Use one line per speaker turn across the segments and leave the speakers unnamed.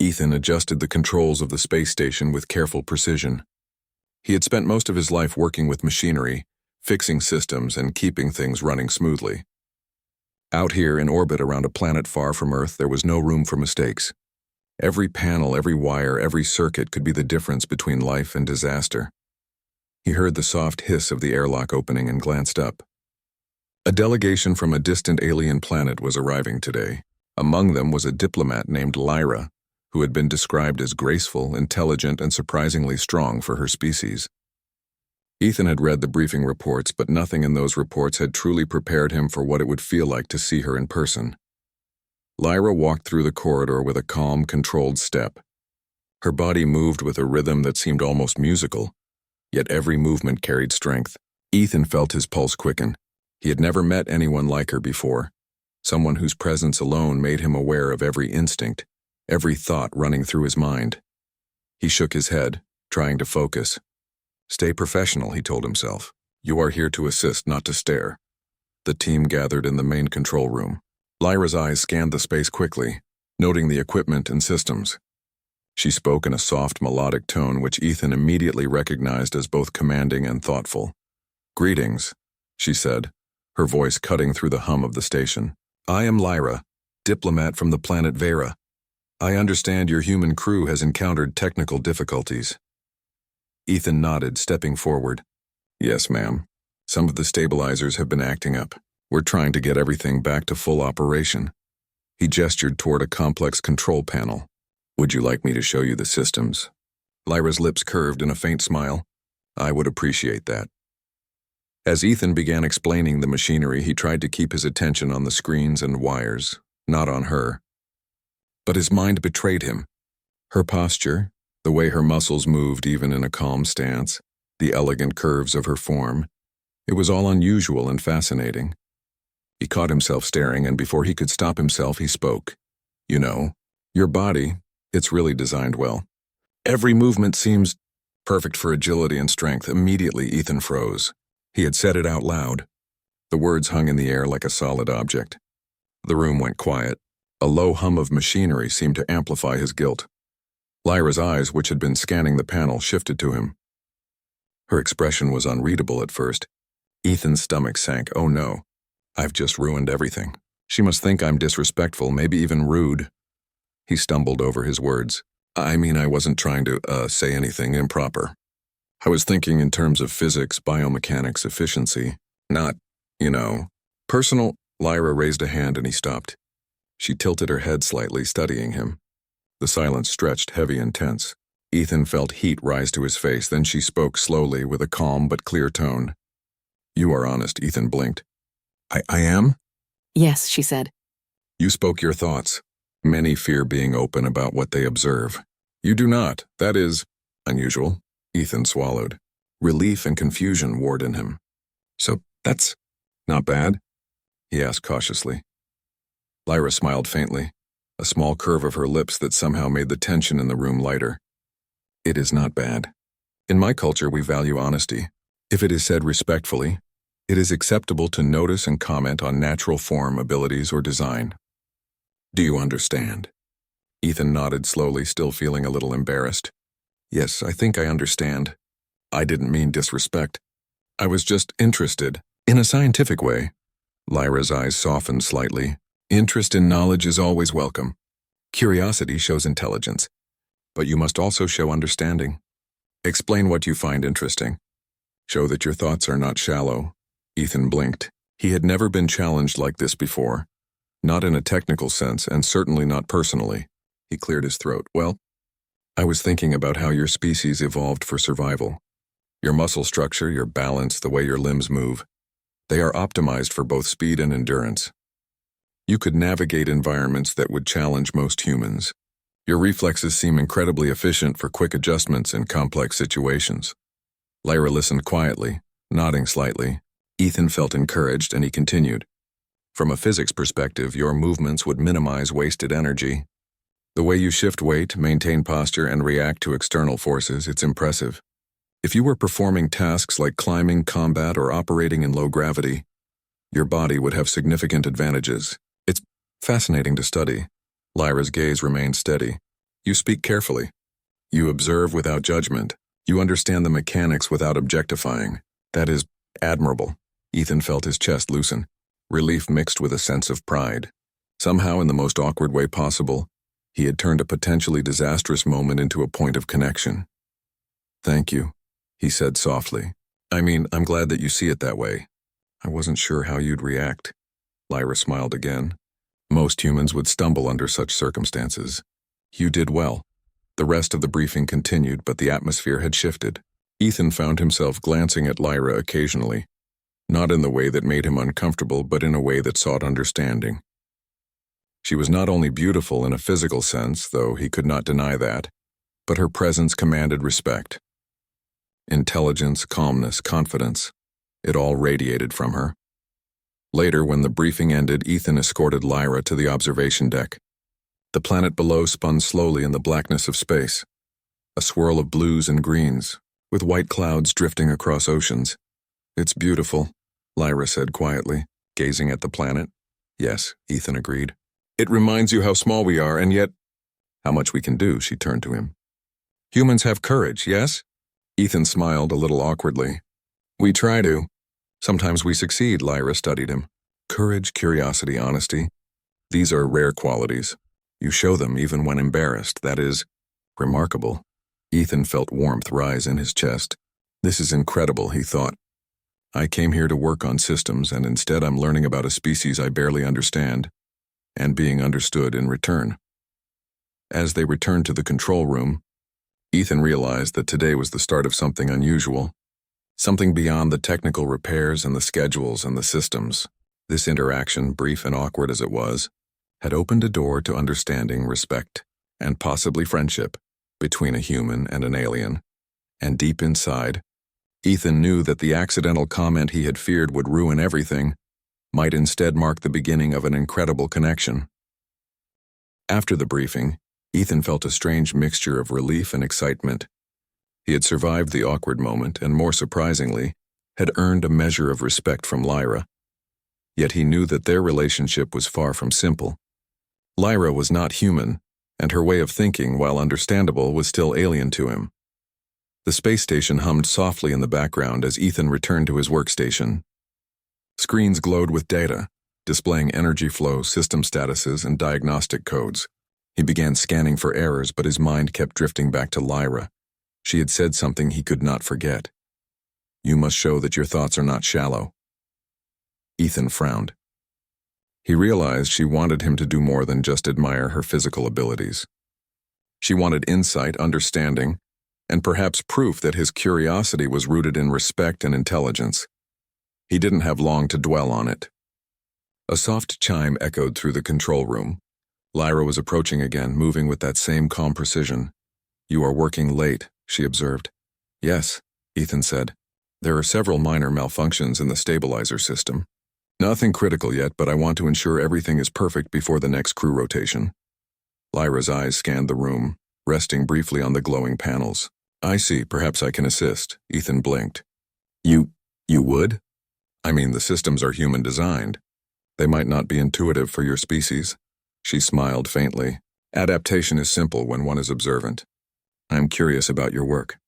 Ethan adjusted the controls of the space station with careful precision. He had spent most of his life working with machinery, fixing systems, and keeping things running smoothly. Out here in orbit around a planet far from Earth, there was no room for mistakes. Every panel, every wire, every circuit could be the difference between life and disaster. He heard the soft hiss of the airlock opening and glanced up. A delegation from a distant alien planet was arriving today. Among them was a diplomat named Lyra, who had been described as graceful, intelligent, and surprisingly strong for her species. Ethan had read the briefing reports, but nothing in those reports had truly prepared him for what it would feel like to see her in person. Lyra walked through the corridor with a calm, controlled step. Her body moved with a rhythm that seemed almost musical, yet every movement carried strength. Ethan felt his pulse quicken. He had never met anyone like her before, someone whose presence alone made him aware of every instinct, every thought running through his mind. He shook his head, trying to focus. Stay professional, he told himself. You are here to assist, not to stare. The team gathered in the main control room. Lyra's eyes scanned the space quickly, noting the equipment and systems. She spoke in a soft, melodic tone which Ethan immediately recognized as both commanding and thoughtful. Greetings, she said, her voice cutting through the hum of the station. I am Lyra, diplomat from the planet Vera. I understand your human crew has encountered technical difficulties. Ethan nodded, stepping forward. Yes, ma'am. Some of the stabilizers have been acting up. We're trying to get everything back to full operation. He gestured toward a complex control panel. Would you like me to show you the systems? Lyra's lips curved in a faint smile. I would appreciate that. As Ethan began explaining the machinery, he tried to keep his attention on the screens and wires, not on her. But his mind betrayed him. Her posture, the way her muscles moved even in a calm stance, the elegant curves of her form, it was all unusual and fascinating. He caught himself staring, and before he could stop himself, he spoke. You know, your body, it's really designed well. Every movement seems perfect for agility and strength. Immediately, Ethan froze. He had said it out loud. The words hung in the air like a solid object. The room went quiet. A low hum of machinery seemed to amplify his guilt. Lyra's eyes, which had been scanning the panel, shifted to him. Her expression was unreadable at first. Ethan's stomach sank. Oh no, I've just ruined everything. She must think I'm disrespectful, maybe even rude. He stumbled over his words. I mean, I wasn't trying to, say anything improper. I was thinking in terms of physics, biomechanics, efficiency, not, personal. Lyra raised a hand and he stopped. She tilted her head slightly, studying him. The silence stretched, heavy and tense. Ethan felt heat rise to his face, then she spoke slowly with a calm but clear tone. You are honest, Ethan blinked. I am?
Yes, she said.
You spoke your thoughts. Many fear being open about what they observe. You do not. That is unusual. Ethan swallowed. Relief and confusion warred in him. So that's not bad? He asked cautiously. Lyra smiled faintly, a small curve of her lips that somehow made the tension in the room lighter. It is not bad. In my culture, we value honesty. If it is said respectfully, it is acceptable to notice and comment on natural form, abilities, or design. Do you understand? Ethan nodded slowly, still feeling a little embarrassed. Yes, I think I understand. I didn't mean disrespect. I was just interested, in a scientific way. Lyra's eyes softened slightly. Interest in knowledge is always welcome. Curiosity shows intelligence. But you must also show understanding. Explain what you find interesting. Show that your thoughts are not shallow. Ethan blinked. He had never been challenged like this before. Not in a technical sense, and certainly not personally. He cleared his throat. Well, I was thinking about how your species evolved for survival. Your muscle structure, your balance, the way your limbs move. They are optimized for both speed and endurance. You could navigate environments that would challenge most humans. Your reflexes seem incredibly efficient for quick adjustments in complex situations. Lyra listened quietly, nodding slightly. Ethan felt encouraged, and he continued. From a physics perspective, your movements would minimize wasted energy. The way you shift weight, maintain posture, and react to external forces, it's impressive. If you were performing tasks like climbing, combat, or operating in low gravity, your body would have significant advantages. It's fascinating to study. Lyra's gaze remained steady. You speak carefully. You observe without judgment. You understand the mechanics without objectifying. That is admirable. Ethan felt his chest loosen, relief mixed with a sense of pride. Somehow, in the most awkward way possible, he had turned a potentially disastrous moment into a point of connection. "Thank you," he said softly. I'm glad that you see it that way. I wasn't sure how you'd react." Lyra smiled again. Most humans would stumble under such circumstances. You did well. The rest of the briefing continued, but the atmosphere had shifted. Ethan found himself glancing at Lyra occasionally, not in the way that made him uncomfortable, but in a way that sought understanding. She was not only beautiful in a physical sense, though he could not deny that, but her presence commanded respect. Intelligence, calmness, confidence, it all radiated from her. Later, when the briefing ended, Ethan escorted Lyra to the observation deck. The planet below spun slowly in the blackness of space, a swirl of blues and greens, with white clouds drifting across oceans. "It's beautiful," Lyra said quietly, gazing at the planet. "Yes," Ethan agreed. "It reminds you how small we are, and yet how much we can do," she turned to him. "Humans have courage, yes?" Ethan smiled a little awkwardly. "We try to. Sometimes we succeed," Lyra studied him. "Courage, curiosity, honesty. These are rare qualities. You show them even when embarrassed. That is remarkable." Ethan felt warmth rise in his chest. "This is incredible," he thought. "I came here to work on systems, and instead I'm learning about a species I barely understand, and being understood in return." As they returned to the control room, Ethan realized that today was the start of something unusual, something beyond the technical repairs and the schedules and the systems. This interaction, brief and awkward as it was, had opened a door to understanding, respect, and possibly friendship between a human and an alien. And deep inside, Ethan knew that the accidental comment he had feared would ruin everything might instead mark the beginning of an incredible connection. After the briefing, Ethan felt a strange mixture of relief and excitement. He had survived the awkward moment and, more surprisingly, had earned a measure of respect from Lyra. Yet he knew that their relationship was far from simple. Lyra was not human, and her way of thinking, while understandable, was still alien to him. The space station hummed softly in the background as Ethan returned to his workstation. Screens glowed with data, displaying energy flow, system statuses, and diagnostic codes. He began scanning for errors, but his mind kept drifting back to Lyra. She had said something he could not forget. "You must show that your thoughts are not shallow." Ethan frowned. He realized she wanted him to do more than just admire her physical abilities. She wanted insight, understanding, and perhaps proof that his curiosity was rooted in respect and intelligence. He didn't have long to dwell on it. A soft chime echoed through the control room. Lyra was approaching again, moving with that same calm precision. "You are working late," she observed. "Yes," Ethan said. "There are several minor malfunctions in the stabilizer system. Nothing critical yet, but I want to ensure everything is perfect before the next crew rotation." Lyra's eyes scanned the room, resting briefly on the glowing panels. "I see, perhaps I can assist," Ethan blinked. You would? The systems are human-designed. They might not be intuitive for your species." She smiled faintly. "Adaptation is simple when one is observant. I'm curious about your work.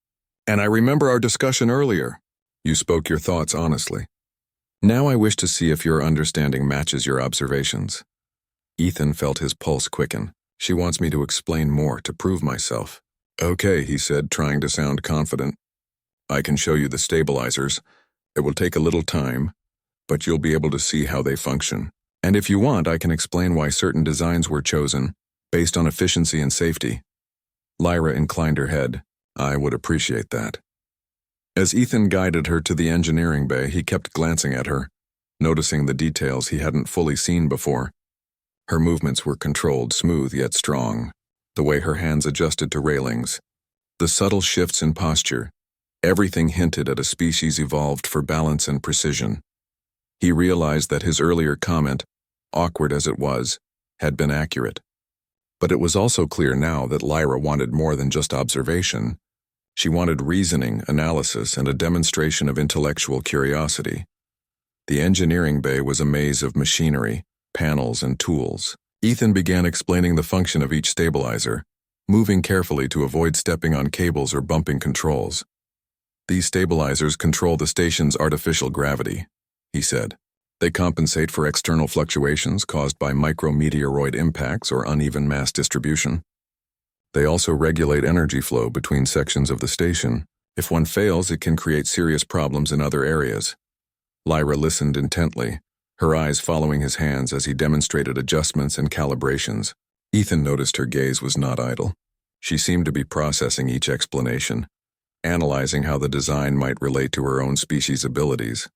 And I remember our discussion earlier. You spoke your thoughts honestly. Now I wish to see if your understanding matches your observations." Ethan felt his pulse quicken. "She wants me to explain more, to prove myself." "Okay," he said, trying to sound confident. "I can show you the stabilizers. It will take a little time, but you'll be able to see how they function. And if you want, I can explain why certain designs were chosen, based on efficiency and safety." Lyra inclined her head. "I would appreciate that." As Ethan guided her to the engineering bay, he kept glancing at her, noticing the details he hadn't fully seen before. Her movements were controlled, smooth yet strong, the way her hands adjusted to railings, the subtle shifts in posture. Everything hinted at a species evolved for balance and precision. He realized that his earlier comment, awkward as it was, had been accurate. But it was also clear now that Lyra wanted more than just observation. She wanted reasoning, analysis, and a demonstration of intellectual curiosity. The engineering bay was a maze of machinery, panels, and tools. Ethan began explaining the function of each stabilizer, moving carefully to avoid stepping on cables or bumping controls. These stabilizers control the station's artificial gravity, he said. They compensate for external fluctuations caused by micrometeoroid impacts or uneven mass distribution. They also regulate energy flow between sections of the station. If one fails, it can create serious problems in other areas. Lyra listened intently, her eyes following his hands as he demonstrated adjustments and calibrations. Ethan noticed her gaze was not idle. She seemed to be processing each explanation, analyzing how the design might relate to her own species' abilities.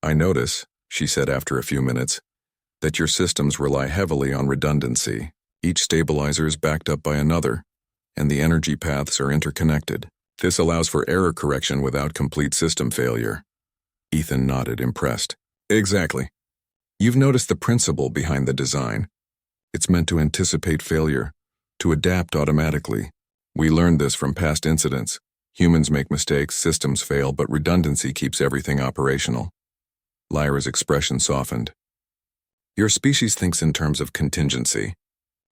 "I notice," she said after a few minutes, "that your systems rely heavily on redundancy. Each stabilizer is backed up by another, and the energy paths are interconnected. This allows for error correction without complete system failure." Ethan nodded, impressed. "Exactly. You've noticed the principle behind the design. It's meant to anticipate failure, to adapt automatically. We learned this from past incidents. Humans make mistakes, systems fail, but redundancy keeps everything operational." Lyra's expression softened. "Your species thinks in terms of contingency.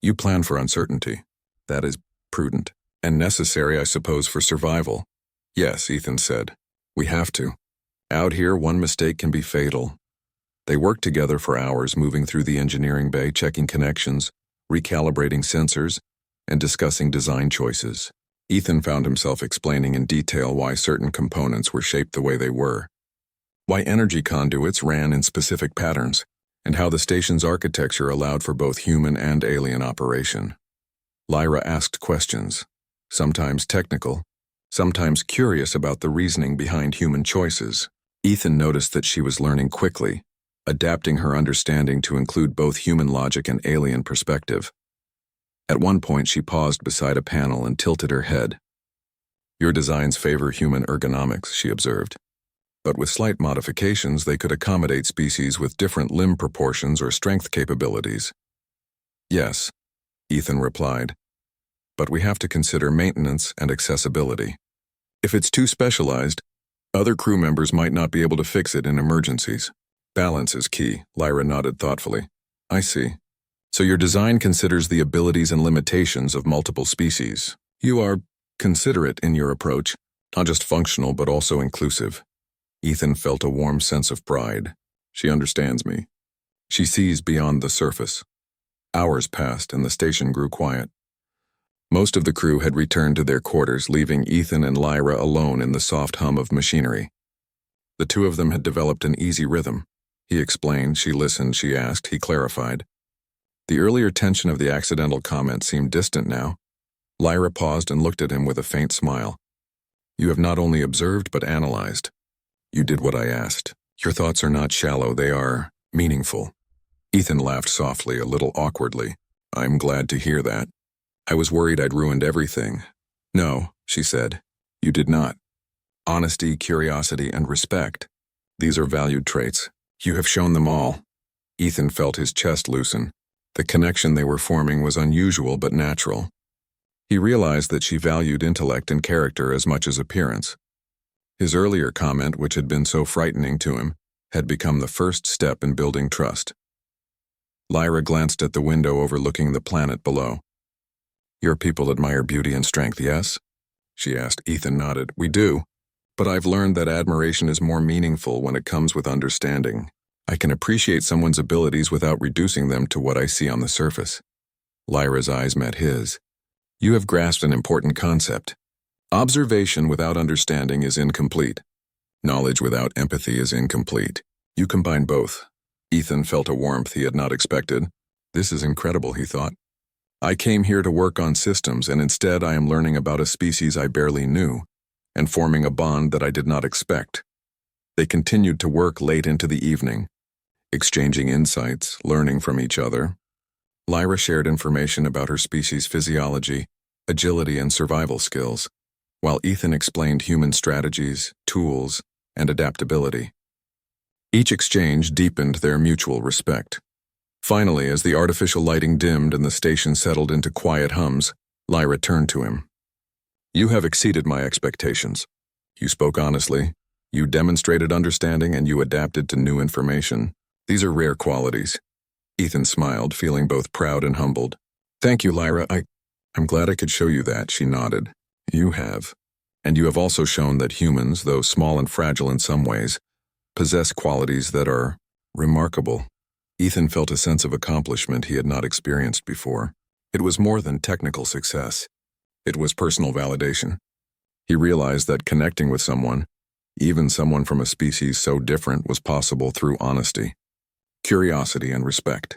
You plan for uncertainty. That is prudent and necessary, I suppose, for survival." "Yes," Ethan said. "We have to. Out here, one mistake can be fatal." They worked together for hours, moving through the engineering bay, checking connections, recalibrating sensors, and discussing design choices. Ethan found himself explaining in detail why certain components were shaped the way they were, why energy conduits ran in specific patterns, and how the station's architecture allowed for both human and alien operation. Lyra asked questions, sometimes technical, sometimes curious about the reasoning behind human choices. Ethan noticed that she was learning quickly, adapting her understanding to include both human logic and alien perspective. At one point, she paused beside a panel and tilted her head. "Your designs favor human ergonomics," she observed. "But with slight modifications, they could accommodate species with different limb proportions or strength capabilities." "Yes," Ethan replied. "But we have to consider maintenance and accessibility. If it's too specialized, other crew members might not be able to fix it in emergencies. Balance is key," Lyra nodded thoughtfully. "I see. So your design considers the abilities and limitations of multiple species. You are considerate in your approach, not just functional but also inclusive." Ethan felt a warm sense of pride. She understands me. She sees beyond the surface. Hours passed and the station grew quiet. Most of the crew had returned to their quarters, leaving Ethan and Lyra alone in the soft hum of machinery. The two of them had developed an easy rhythm. He explained, she listened, she asked, he clarified. The earlier tension of the accidental comment seemed distant now. Lyra paused and looked at him with a faint smile. "You have not only observed but analyzed. You did what I asked. Your thoughts are not shallow, they are meaningful." Ethan laughed softly, a little awkwardly. "I'm glad to hear that. I was worried I'd ruined everything." "No," she said. "You did not. Honesty, curiosity, and respect. These are valued traits. You have shown them all." Ethan felt his chest loosen. The connection they were forming was unusual but natural. He realized that she valued intellect and character as much as appearance. His earlier comment, which had been so frightening to him, had become the first step in building trust. Lyra glanced at the window overlooking the planet below. "Your people admire beauty and strength, yes?" she asked. Ethan nodded. "We do. But I've learned that admiration is more meaningful when it comes with understanding. I can appreciate someone's abilities without reducing them to what I see on the surface." Lyra's eyes met his. "You have grasped an important concept. Observation without understanding is incomplete. Knowledge without empathy is incomplete. You combine both." Ethan felt a warmth he had not expected. "This is incredible," he thought. "I came here to work on systems, and instead I am learning about a species I barely knew, and forming a bond that I did not expect." They continued to work late into the evening, exchanging insights, learning from each other. Lyra shared information about her species' physiology, agility, and survival skills, while Ethan explained human strategies, tools, and adaptability. Each exchange deepened their mutual respect. Finally, as the artificial lighting dimmed and the station settled into quiet hums, Lyra turned to him. "You have exceeded my expectations. You spoke honestly, you demonstrated understanding, and you adapted to new information. These are rare qualities." Ethan smiled, feeling both proud and humbled. "Thank you, Lyra. I'm glad I could show you that, she nodded. You have. And you have also shown that humans, though small and fragile in some ways, possess qualities that are remarkable. Ethan felt a sense of accomplishment he had not experienced before. It was more than technical success. It was personal validation. He realized that connecting with someone, even someone from a species so different, was possible through honesty, curiosity, and respect.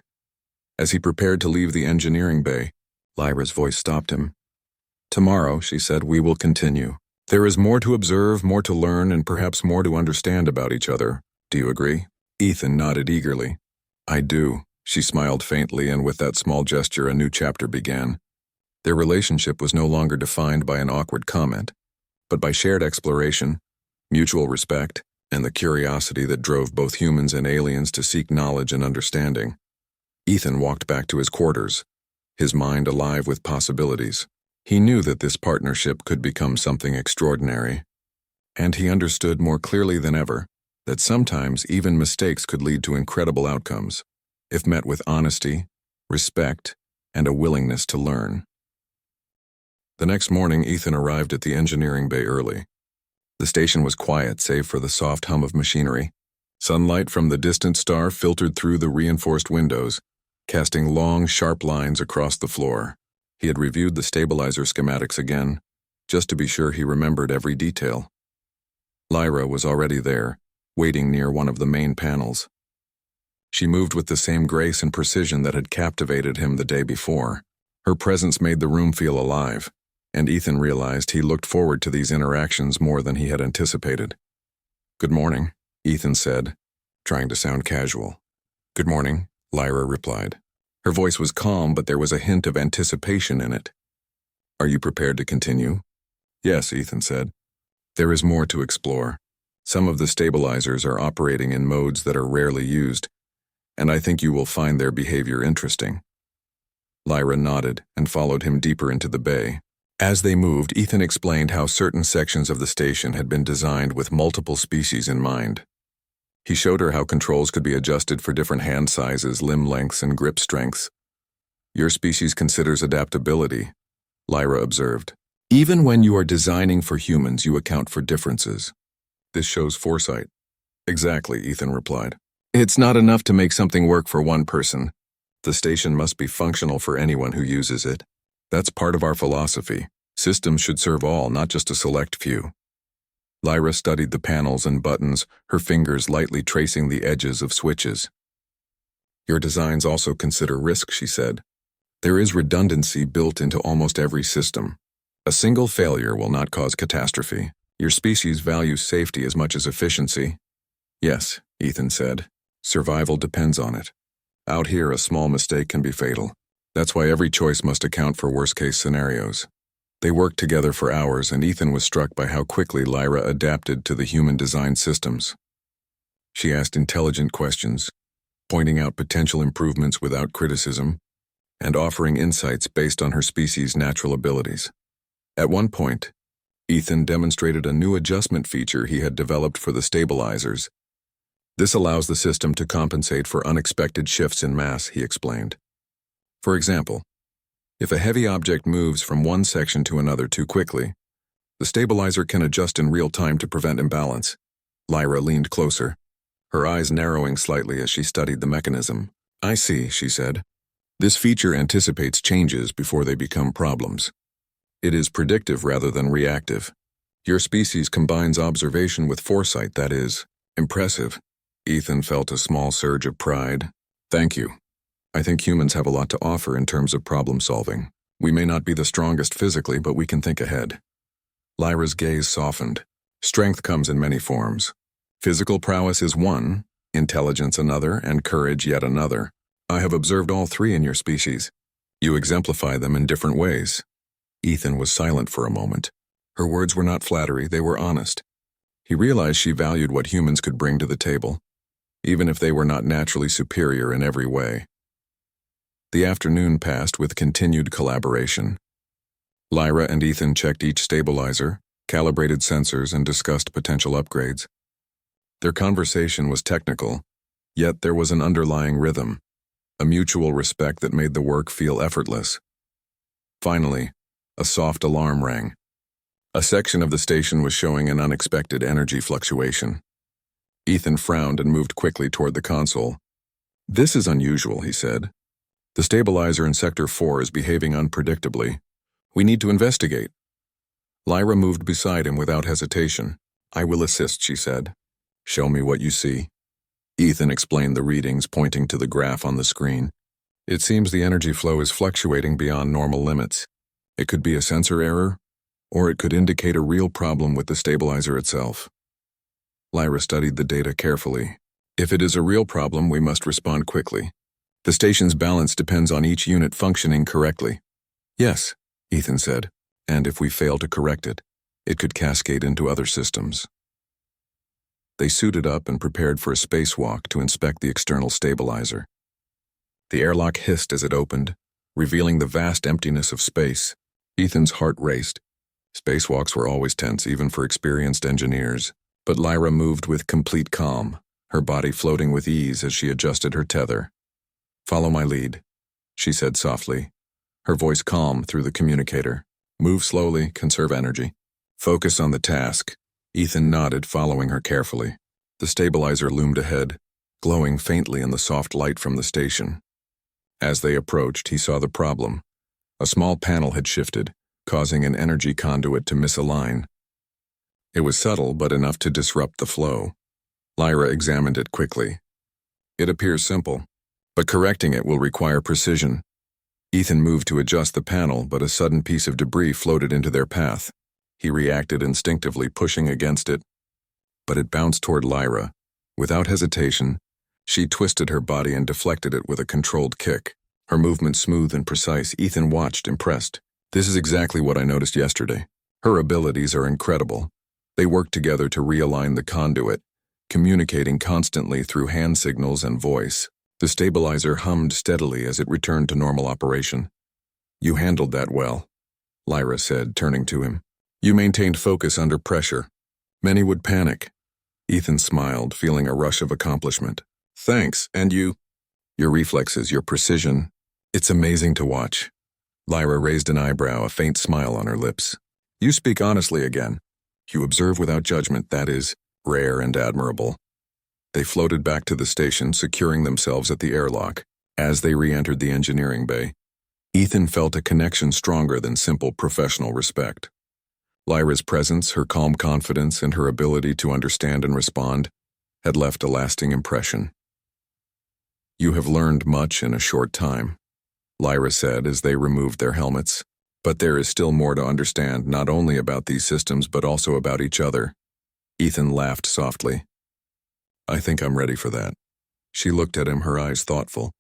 As he prepared to leave the engineering bay, Lyra's voice stopped him. Tomorrow, she said, we will continue. There is more to observe, more to learn, and perhaps more to understand about each other. Do you agree? Ethan nodded eagerly. I do. She smiled faintly, and with that small gesture, a new chapter began. Their relationship was no longer defined by an awkward comment, but by shared exploration, mutual respect, and the curiosity that drove both humans and aliens to seek knowledge and understanding. Ethan walked back to his quarters, his mind alive with possibilities. He knew that this partnership could become something extraordinary, and he understood more clearly than ever that sometimes even mistakes could lead to incredible outcomes, if met with honesty, respect, and a willingness to learn. The next morning, Ethan arrived at the engineering bay early. The station was quiet save for the soft hum of machinery. Sunlight from the distant star filtered through the reinforced windows, casting long, sharp lines across the floor. He had reviewed the stabilizer schematics again, just to be sure he remembered every detail. Lyra was already there, waiting near one of the main panels. She moved with the same grace and precision that had captivated him the day before. Her presence made the room feel alive, and Ethan realized he looked forward to these interactions more than he had anticipated. Good morning, Ethan said, trying to sound casual. Good morning, Lyra replied. Her voice was calm, but there was a hint of anticipation in it. Are you prepared to continue? Yes, Ethan said. There is more to explore. Some of the stabilizers are operating in modes that are rarely used, and I think you will find their behavior interesting. Lyra nodded and followed him deeper into the bay. As they moved, Ethan explained how certain sections of the station had been designed with multiple species in mind. He showed her how controls could be adjusted for different hand sizes, limb lengths, and grip strengths. Your species considers adaptability, Lyra observed. Even when you are designing for humans, you account for differences. This shows foresight. Exactly, Ethan replied. It's not enough to make something work for one person. The station must be functional for anyone who uses it. That's part of our philosophy. Systems should serve all, not just a select few. Lyra studied the panels and buttons, her fingers lightly tracing the edges of switches. Your designs also consider risk, she said. There is redundancy built into almost every system. A single failure will not cause catastrophe. Your species values safety as much as efficiency. Yes, Ethan said. Survival depends on it. Out here, a small mistake can be fatal. That's why every choice must account for worst-case scenarios. They worked together for hours, and Ethan was struck by how quickly Lyra adapted to the human-designed systems. She asked intelligent questions, pointing out potential improvements without criticism, and offering insights based on her species' natural abilities. At one point, Ethan demonstrated a new adjustment feature he had developed for the stabilizers. This allows the system to compensate for unexpected shifts in mass, he explained. For example, if a heavy object moves from one section to another too quickly, the stabilizer can adjust in real time to prevent imbalance. Lyra leaned closer, her eyes narrowing slightly as she studied the mechanism. I see, she said. This feature anticipates changes before they become problems. It is predictive rather than reactive. Your species combines observation with foresight that is impressive. Ethan felt a small surge of pride. Thank you. I think humans have a lot to offer in terms of problem solving. We may not be the strongest physically, but we can think ahead. Lyra's gaze softened. Strength comes in many forms. Physical prowess is one, intelligence another, and courage yet another. I have observed all three in your species. You exemplify them in different ways. Ethan was silent for a moment. Her words were not flattery, they were honest. He realized she valued what humans could bring to the table, even if they were not naturally superior in every way. The afternoon passed with continued collaboration. Lyra and Ethan checked each stabilizer, calibrated sensors, and discussed potential upgrades. Their conversation was technical, yet there was an underlying rhythm, a mutual respect that made the work feel effortless. Finally, a soft alarm rang. A section of the station was showing an unexpected energy fluctuation. Ethan frowned and moved quickly toward the console. "This is unusual," he said. "The stabilizer in Sector 4 is behaving unpredictably. We need to investigate." Lyra moved beside him without hesitation. "I will assist," she said. "Show me what you see." Ethan explained the readings, pointing to the graph on the screen. "It seems the energy flow is fluctuating beyond normal limits. It could be a sensor error, or it could indicate a real problem with the stabilizer itself." Lyra studied the data carefully. "If it is a real problem, we must respond quickly. The station's balance depends on each unit functioning correctly." "Yes," Ethan said, "and if we fail to correct it, it could cascade into other systems." They suited up and prepared for a spacewalk to inspect the external stabilizer. The airlock hissed as it opened, revealing the vast emptiness of space. Ethan's heart raced. Spacewalks were always tense, even for experienced engineers. But Lyra moved with complete calm, her body floating with ease as she adjusted her tether. "Follow my lead," she said softly, her voice calm through the communicator. "Move slowly, conserve energy. Focus on the task." Ethan nodded, following her carefully. The stabilizer loomed ahead, glowing faintly in the soft light from the station. As they approached, he saw the problem. A small panel had shifted, causing an energy conduit to misalign. It was subtle, but enough to disrupt the flow. Lyra examined it quickly. "It appears simple, but correcting it will require precision." Ethan moved to adjust the panel, but a sudden piece of debris floated into their path. He reacted instinctively, pushing against it, but it bounced toward Lyra. Without hesitation, she twisted her body and deflected it with a controlled kick. Her movement smooth and precise. Ethan watched, impressed. "This is exactly what I noticed yesterday. Her abilities are incredible." They worked together to realign the conduit, communicating constantly through hand signals and voice. The stabilizer hummed steadily as it returned to normal operation. "You handled that well," Lyra said, turning to him. "You maintained focus under pressure. Many would panic." Ethan smiled, feeling a rush of accomplishment. "Thanks, and you?" "Your reflexes, your precision. It's amazing to watch." Lyra raised an eyebrow, a faint smile on her lips. "You speak honestly again. You observe without judgment. That is rare and admirable." They floated back to the station, securing themselves at the airlock. As they re-entered the engineering bay, Ethan felt a connection stronger than simple professional respect. Lyra's presence, her calm confidence, and her ability to understand and respond had left a lasting impression. "You have learned much in a short time," Lyra said as they removed their helmets. "But there is still more to understand, not only about these systems but also about each other." Ethan laughed softly. "I think I'm ready for that." She looked at him, her eyes thoughtful.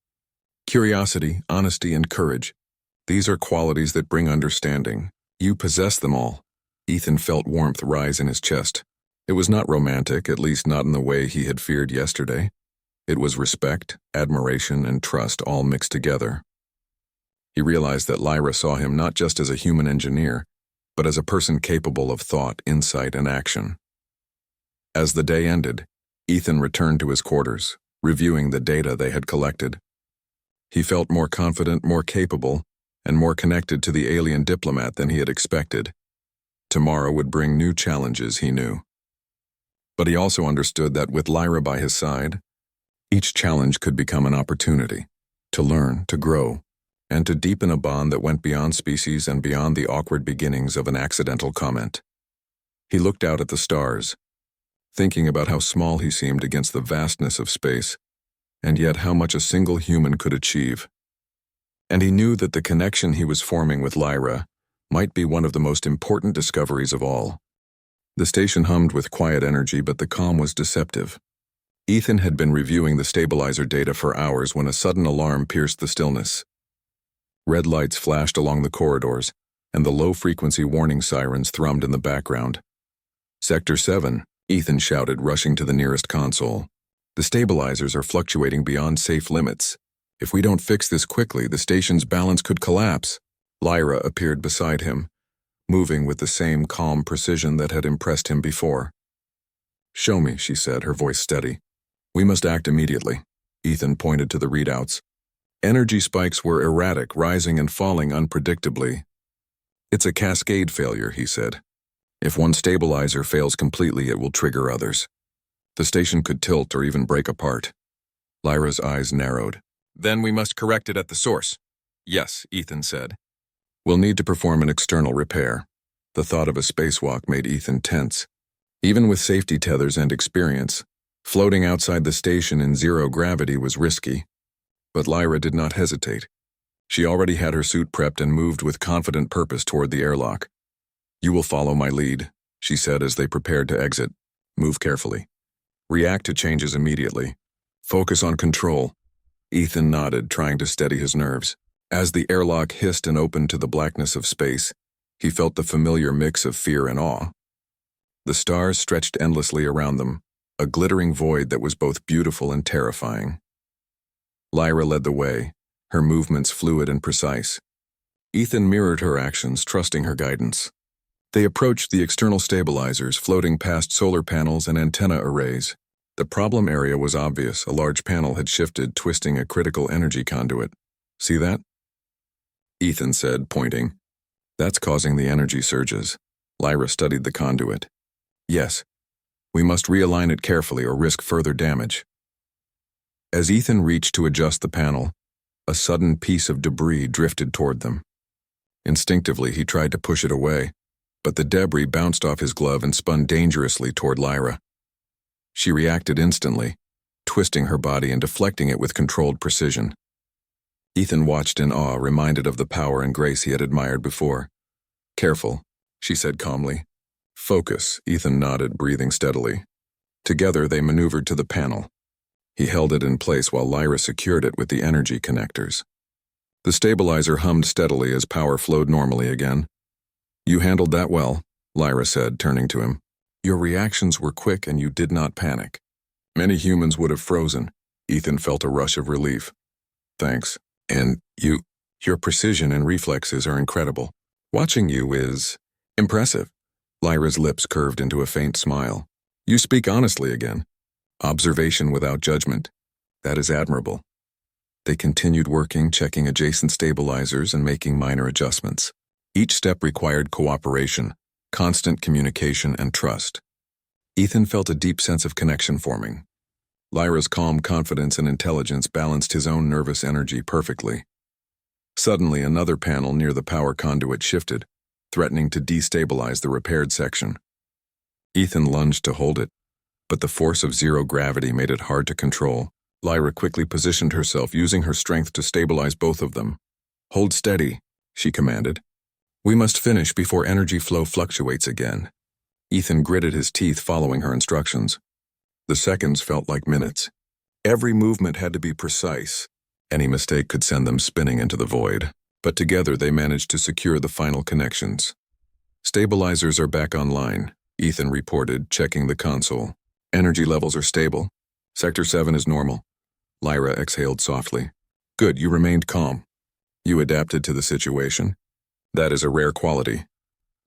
"Curiosity, honesty, and courage. These are qualities that bring understanding. You possess them all." Ethan felt warmth rise in his chest. It was not romantic, at least not in the way he had feared yesterday. It was respect, admiration, and trust all mixed together. He realized that Lyra saw him not just as a human engineer, but as a person capable of thought, insight, and action. As the day ended, Ethan returned to his quarters, reviewing the data they had collected. He felt more confident, more capable, and more connected to the alien diplomat than he had expected. Tomorrow would bring new challenges, he knew. But he also understood that with Lyra by his side, each challenge could become an opportunity to learn, to grow, and to deepen a bond that went beyond species and beyond the awkward beginnings of an accidental comment. He looked out at the stars, thinking about how small he seemed against the vastness of space, and yet how much a single human could achieve. And he knew that the connection he was forming with Lyra might be one of the most important discoveries of all. The station hummed with quiet energy, but the calm was deceptive. Ethan had been reviewing the stabilizer data for hours when a sudden alarm pierced the stillness. Red lights flashed along the corridors, and the low-frequency warning sirens thrummed in the background. "Sector 7, Ethan shouted, rushing to the nearest console. "The stabilizers are fluctuating beyond safe limits. If we don't fix this quickly, the station's balance could collapse." Lyra appeared beside him, moving with the same calm precision that had impressed him before. "Show me," she said, her voice steady. "We must act immediately." Ethan pointed to the readouts. Energy spikes were erratic, rising and falling unpredictably. "It's a cascade failure," he said. "If one stabilizer fails completely, it will trigger others. The station could tilt or even break apart." Lyra's eyes narrowed. "Then we must correct it at the source." "Yes," Ethan said. "We'll need to perform an external repair." The thought of a spacewalk made Ethan tense. Even with safety tethers and experience, floating outside the station in zero gravity was risky. But Lyra did not hesitate. She already had her suit prepped and moved with confident purpose toward the airlock. "You will follow my lead," she said as they prepared to exit. "Move carefully. React to changes immediately. Focus on control." Ethan nodded, trying to steady his nerves. As the airlock hissed and opened to the blackness of space, he felt the familiar mix of fear and awe. The stars stretched endlessly around them, a glittering void that was both beautiful and terrifying. Lyra led the way, her movements fluid and precise. Ethan mirrored her actions, trusting her guidance. They approached the external stabilizers, floating past solar panels and antenna arrays. The problem area was obvious. A large panel had shifted, twisting a critical energy conduit. "See that?" Ethan said, pointing. "That's causing the energy surges." Lyra studied the conduit. "Yes. We must realign it carefully or risk further damage." As Ethan reached to adjust the panel, a sudden piece of debris drifted toward them. Instinctively, he tried to push it away, but the debris bounced off his glove and spun dangerously toward Lyra. She reacted instantly, twisting her body and deflecting it with controlled precision. Ethan watched in awe, reminded of the power and grace he had admired before. "Careful," she said calmly. "Focus," Ethan nodded, breathing steadily. Together, they maneuvered to the panel. He held it in place while Lyra secured it with the energy connectors. The stabilizer hummed steadily as power flowed normally again. "You handled that well," Lyra said, turning to him. "Your reactions were quick and you did not panic. Many humans would have frozen." Ethan felt a rush of relief. "Thanks. And your precision and reflexes are incredible. Watching you is impressive." Lyra's lips curved into a faint smile. "You speak honestly again. Observation without judgment. That is admirable." They continued working, checking adjacent stabilizers and making minor adjustments. Each step required cooperation, constant communication, and trust. Ethan felt a deep sense of connection forming. Lyra's calm confidence and intelligence balanced his own nervous energy perfectly. Suddenly, another panel near the power conduit shifted, threatening to destabilize the repaired section. Ethan lunged to hold it, but the force of zero gravity made it hard to control. Lyra quickly positioned herself, using her strength to stabilize both of them. "Hold steady," she commanded. "We must finish before energy flow fluctuates again." Ethan gritted his teeth, following her instructions. The seconds felt like minutes. Every movement had to be precise. Any mistake could send them spinning into the void. But together they managed to secure the final connections. "Stabilizers are back online," Ethan reported, checking the console. "Energy levels are stable. Sector 7 is normal." Lyra exhaled softly. "Good, you remained calm. You adapted to the situation. That is a rare quality."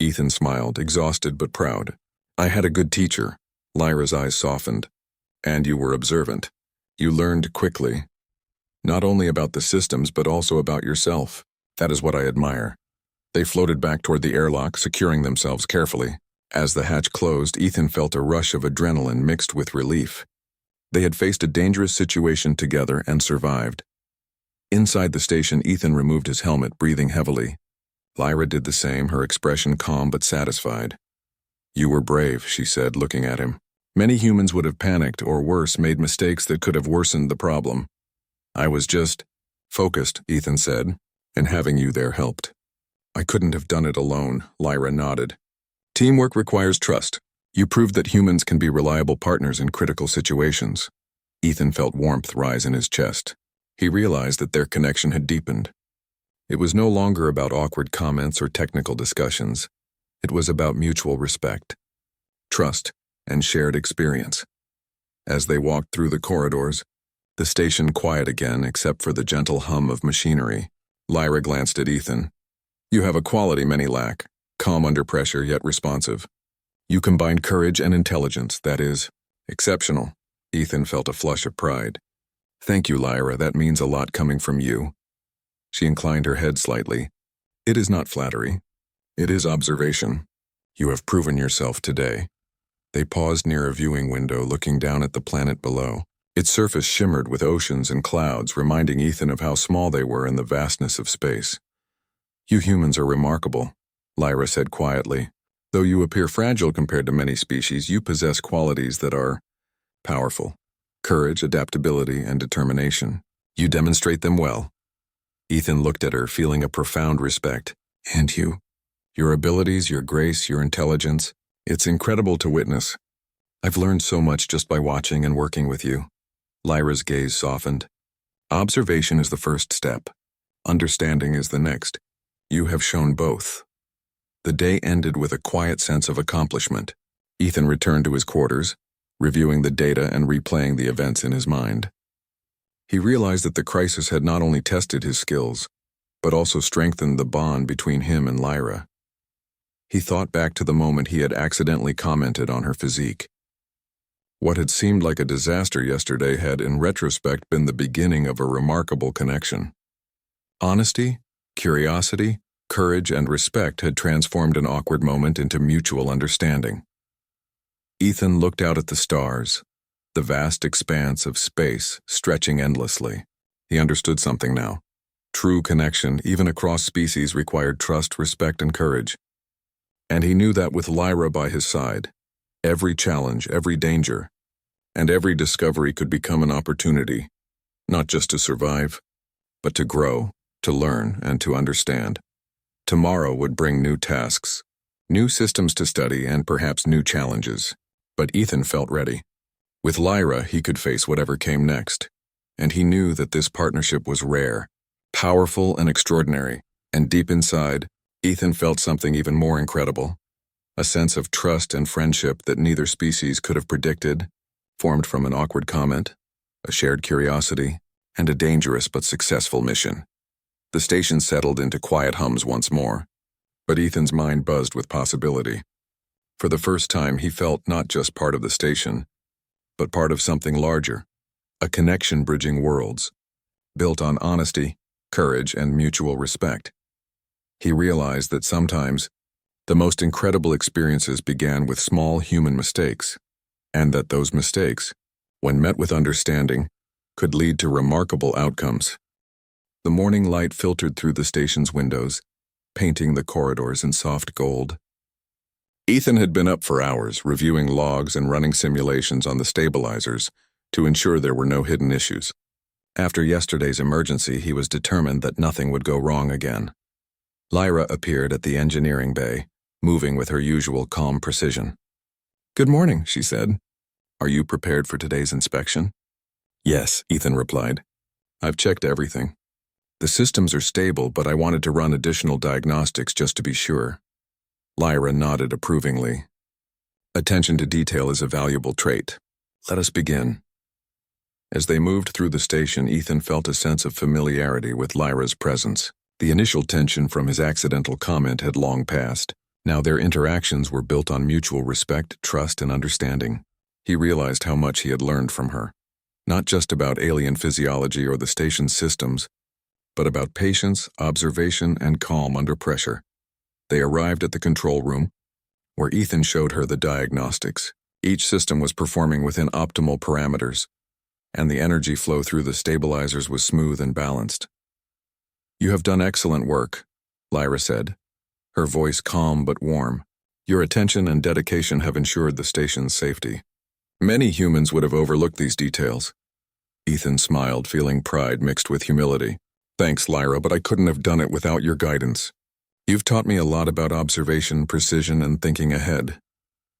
Ethan smiled, exhausted but proud. "I had a good teacher." Lyra's eyes softened. "And you were observant. You learned quickly. Not only about the systems, but also about yourself. That is what I admire." They floated back toward the airlock, securing themselves carefully. As the hatch closed, Ethan felt a rush of adrenaline mixed with relief. They had faced a dangerous situation together and survived. Inside the station, Ethan removed his helmet, breathing heavily. Lyra did the same, her expression calm but satisfied. "You were brave," she said, looking at him. "Many humans would have panicked, or worse, made mistakes that could have worsened the problem. I was just focused," Ethan said, "and having you there helped." "I couldn't have done it alone," Lyra nodded. "Teamwork requires trust. You proved that humans can be reliable partners in critical situations." Ethan felt warmth rise in his chest. He realized that their connection had deepened. It was no longer about awkward comments or technical discussions. It was about mutual respect, trust, and shared experience. As they walked through the corridors, the station quiet again except for the gentle hum of machinery. Lyra glanced at Ethan. "You have a quality many lack, calm under pressure yet responsive. You combine courage and intelligence, that is exceptional." Ethan felt a flush of pride. Thank you, Lyra. That means a lot coming from you. She inclined her head slightly. It is not flattery. It is observation. You have proven yourself today. They paused near a viewing window, looking down at the planet below. Its surface shimmered with oceans and clouds, reminding Ethan of how small they were in the vastness of space. You humans are remarkable, Lyra said quietly. Though you appear fragile compared to many species, you possess qualities that are powerful. Courage, adaptability, and determination. You demonstrate them well. Ethan looked at her, feeling a profound respect. And you? Your abilities, your grace, your intelligence. It's incredible to witness. I've learned so much just by watching and working with you. Lyra's gaze softened. Observation is the first step. Understanding is the next. You have shown both. The day ended with a quiet sense of accomplishment. Ethan returned to his quarters, reviewing the data and replaying the events in his mind. He realized that the crisis had not only tested his skills, but also strengthened the bond between him and Lyra. He thought back to the moment he had accidentally commented on her physique. What had seemed like a disaster yesterday had, in retrospect, been the beginning of a remarkable connection. Honesty, curiosity, courage, and respect had transformed an awkward moment into mutual understanding. Ethan looked out at the stars, the vast expanse of space stretching endlessly. He understood something now. True connection, even across species, required trust, respect, and courage. And he knew that with Lyra by his side, every challenge, every danger, and every discovery could become an opportunity, not just to survive, but to grow, to learn, and to understand. Tomorrow would bring new tasks, new systems to study, and perhaps new challenges. But Ethan felt ready. With Lyra, he could face whatever came next, and he knew that this partnership was rare, powerful, and extraordinary. And deep inside, Ethan felt something even more incredible, a sense of trust and friendship that neither species could have predicted, formed from an awkward comment, a shared curiosity, and a dangerous but successful mission. The station settled into quiet hums once more, but Ethan's mind buzzed with possibility. For the first time, he felt not just part of the station, but part of something larger, a connection bridging worlds, built on honesty, courage, and mutual respect. He realized that sometimes the most incredible experiences began with small human mistakes, and that those mistakes, when met with understanding, could lead to remarkable outcomes. The morning light filtered through the station's windows, painting the corridors in soft gold. Ethan had been up for hours, reviewing logs and running simulations on the stabilizers to ensure there were no hidden issues. After yesterday's emergency, he was determined that nothing would go wrong again. Lyra appeared at the engineering bay, moving with her usual calm precision. "Good morning," she said. "Are you prepared for today's inspection?" "Yes," Ethan replied. "I've checked everything. The systems are stable, but I wanted to run additional diagnostics just to be sure." Lyra nodded approvingly. "Attention to detail is a valuable trait. Let us begin." As they moved through the station, Ethan felt a sense of familiarity with Lyra's presence. The initial tension from his accidental comment had long passed. Now their interactions were built on mutual respect, trust, and understanding. He realized how much he had learned from her. Not just about alien physiology or the station's systems, but about patience, observation, and calm under pressure. They arrived at the control room, where Ethan showed her the diagnostics. Each system was performing within optimal parameters, and the energy flow through the stabilizers was smooth and balanced. "You have done excellent work," Lyra said, her voice calm but warm. "Your attention and dedication have ensured the station's safety. Many humans would have overlooked these details." Ethan smiled, feeling pride mixed with humility. "Thanks, Lyra, but I couldn't have done it without your guidance. You've taught me a lot about observation, precision, and thinking ahead."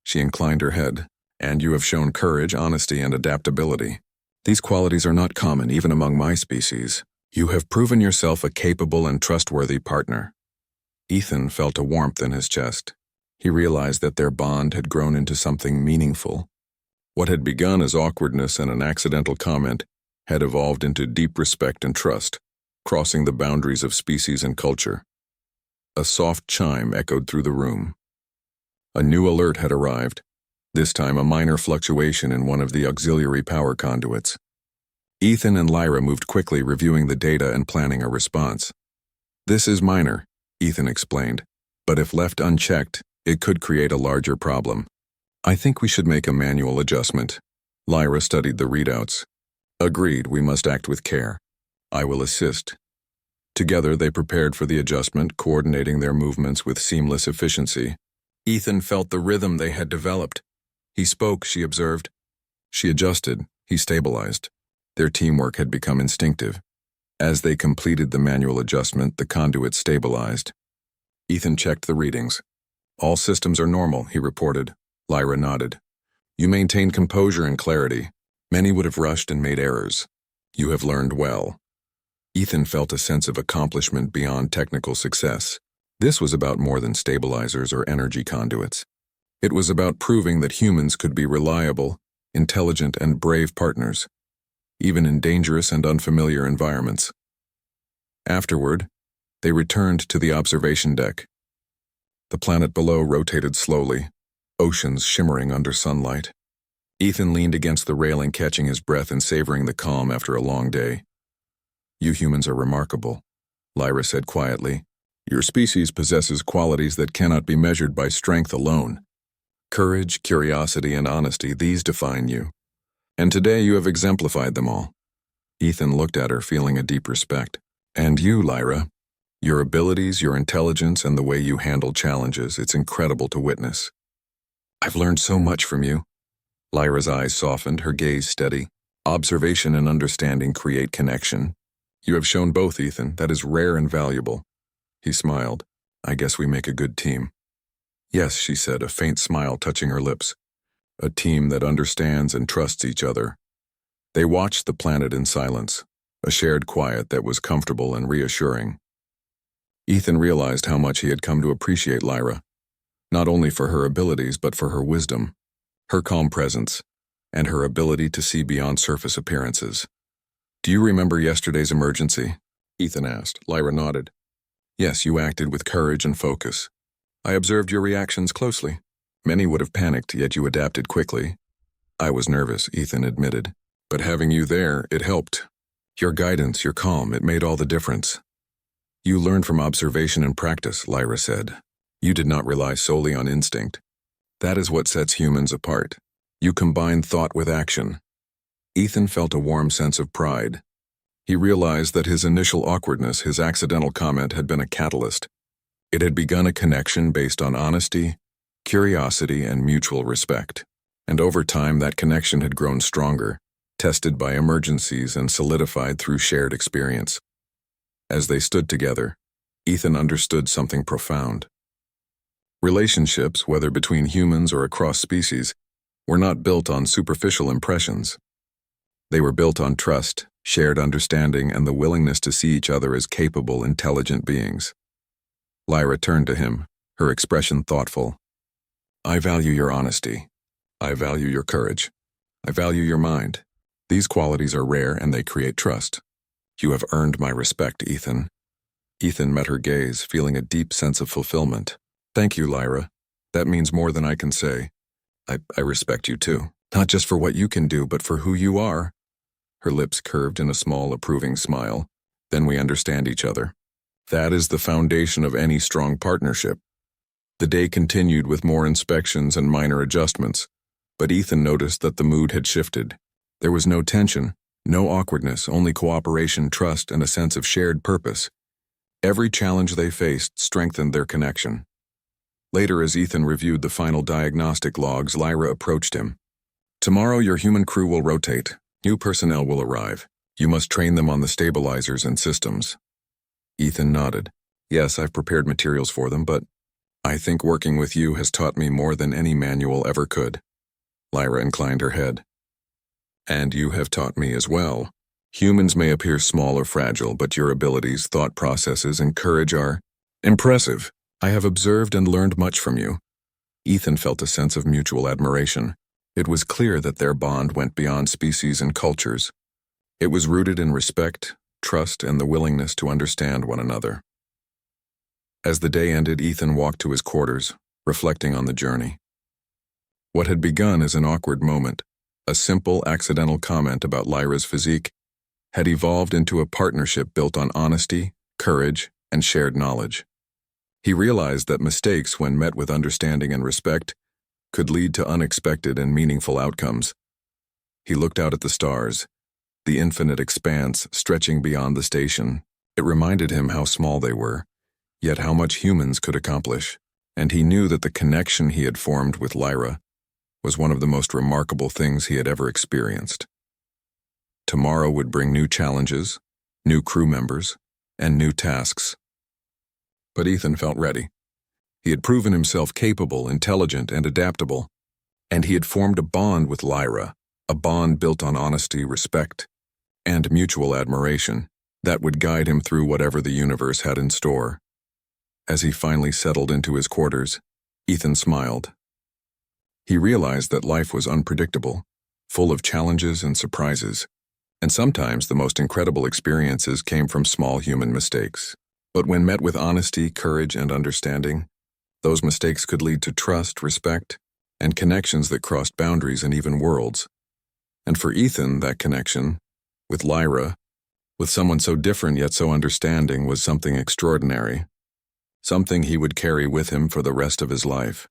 She inclined her head. "And you have shown courage, honesty, and adaptability. These qualities are not common even among my species. You have proven yourself a capable and trustworthy partner." Ethan felt a warmth in his chest. He realized that their bond had grown into something meaningful. What had begun as awkwardness and an accidental comment had evolved into deep respect and trust, crossing the boundaries of species and culture. A soft chime echoed through the room. A new alert had arrived, this time a minor fluctuation in one of the auxiliary power conduits. Ethan and Lyra moved quickly, reviewing the data and planning a response. "This is minor," Ethan explained, "but if left unchecked, it could create a larger problem. I think we should make a manual adjustment." Lyra studied the readouts. "Agreed, we must act with care. I will assist." Together they prepared for the adjustment, coordinating their movements with seamless efficiency. Ethan felt the rhythm they had developed. He spoke, she observed. She adjusted, he stabilized. Their teamwork had become instinctive. As they completed the manual adjustment, the conduit stabilized. Ethan checked the readings. "All systems are normal," he reported. Lyra nodded. "You maintained composure and clarity. Many would have rushed and made errors. You have learned well." Ethan felt a sense of accomplishment beyond technical success. This was about more than stabilizers or energy conduits. It was about proving that humans could be reliable, intelligent, and brave partners, even in dangerous and unfamiliar environments. Afterward, they returned to the observation deck. The planet below rotated slowly, oceans shimmering under sunlight. Ethan leaned against the railing, catching his breath and savoring the calm after a long day. "You humans are remarkable," Lyra said quietly. "Your species possesses qualities that cannot be measured by strength alone. Courage, curiosity, and honesty, these define you. And today you have exemplified them all." Ethan looked at her, feeling a deep respect. "And you, Lyra. Your abilities, your intelligence, and the way you handle challenges, it's incredible to witness." "I've learned so much from you." Lyra's eyes softened, her gaze steady. "Observation and understanding create connection. You have shown both, Ethan. That is rare and valuable." He smiled. "I guess we make a good team." "Yes," she said, a faint smile touching her lips. "A team that understands and trusts each other." They watched the planet in silence, a shared quiet that was comfortable and reassuring. Ethan realized how much he had come to appreciate Lyra, not only for her abilities but for her wisdom, her calm presence, and her ability to see beyond surface appearances. "Do you remember yesterday's emergency?" Ethan asked. Lyra nodded. "Yes, you acted with courage and focus. I observed your reactions closely. Many would have panicked, yet you adapted quickly." "I was nervous," Ethan admitted. "But having you there, it helped. Your guidance, your calm, it made all the difference." "You learned from observation and practice," Lyra said. "You did not rely solely on instinct. That is what sets humans apart. You combine thought with action." Ethan felt a warm sense of pride. He realized that his initial awkwardness, his accidental comment, had been a catalyst. It had begun a connection based on honesty, curiosity, and mutual respect. And over time, that connection had grown stronger, tested by emergencies and solidified through shared experience. As they stood together, Ethan understood something profound. Relationships, whether between humans or across species, were not built on superficial impressions. They were built on trust, shared understanding, and the willingness to see each other as capable, intelligent beings. Lyra turned to him, her expression thoughtful. "I value your honesty. I value your courage. I value your mind. These qualities are rare and they create trust. You have earned my respect, Ethan." Ethan met her gaze, feeling a deep sense of fulfillment. "Thank you, Lyra. That means more than I can say. I respect you too. Not just for what you can do, but for who you are." Her lips curved in a small, approving smile. "Then we understand each other. That is the foundation of any strong partnership." The day continued with more inspections and minor adjustments, but Ethan noticed that the mood had shifted. There was no tension, no awkwardness, only cooperation, trust, and a sense of shared purpose. Every challenge they faced strengthened their connection. Later, as Ethan reviewed the final diagnostic logs, Lyra approached him. "Tomorrow your human crew will rotate. New personnel will arrive. You must train them on the stabilizers and systems." Ethan nodded. "Yes, I've prepared materials for them, but I think working with you has taught me more than any manual ever could." Lyra inclined her head. "And you have taught me as well. Humans may appear small or fragile, but your abilities, thought processes, and courage are impressive. I have observed and learned much from you." Ethan felt a sense of mutual admiration. It was clear that their bond went beyond species and cultures. It was rooted in respect, trust, and the willingness to understand one another. As the day ended, Ethan walked to his quarters, reflecting on the journey. What had begun as an awkward moment, a simple, accidental comment about Lyra's physique, had evolved into a partnership built on honesty, courage, and shared knowledge. He realized that mistakes, when met with understanding and respect, could lead to unexpected and meaningful outcomes. He looked out at the stars, the infinite expanse stretching beyond the station. It reminded him how small they were, yet how much humans could accomplish. And he knew that the connection he had formed with Lyra was one of the most remarkable things he had ever experienced. Tomorrow would bring new challenges, new crew members, and new tasks. But Ethan felt ready. He had proven himself capable, intelligent, and adaptable, and he had formed a bond with Lyra, a bond built on honesty, respect, and mutual admiration that would guide him through whatever the universe had in store. As he finally settled into his quarters, Ethan smiled. He realized that life was unpredictable, full of challenges and surprises, and sometimes the most incredible experiences came from small human mistakes. But when met with honesty, courage, and understanding, those mistakes could lead to trust, respect, and connections that crossed boundaries and even worlds. And for Ethan, that connection, with Lyra, with someone so different yet so understanding, was something extraordinary, something he would carry with him for the rest of his life.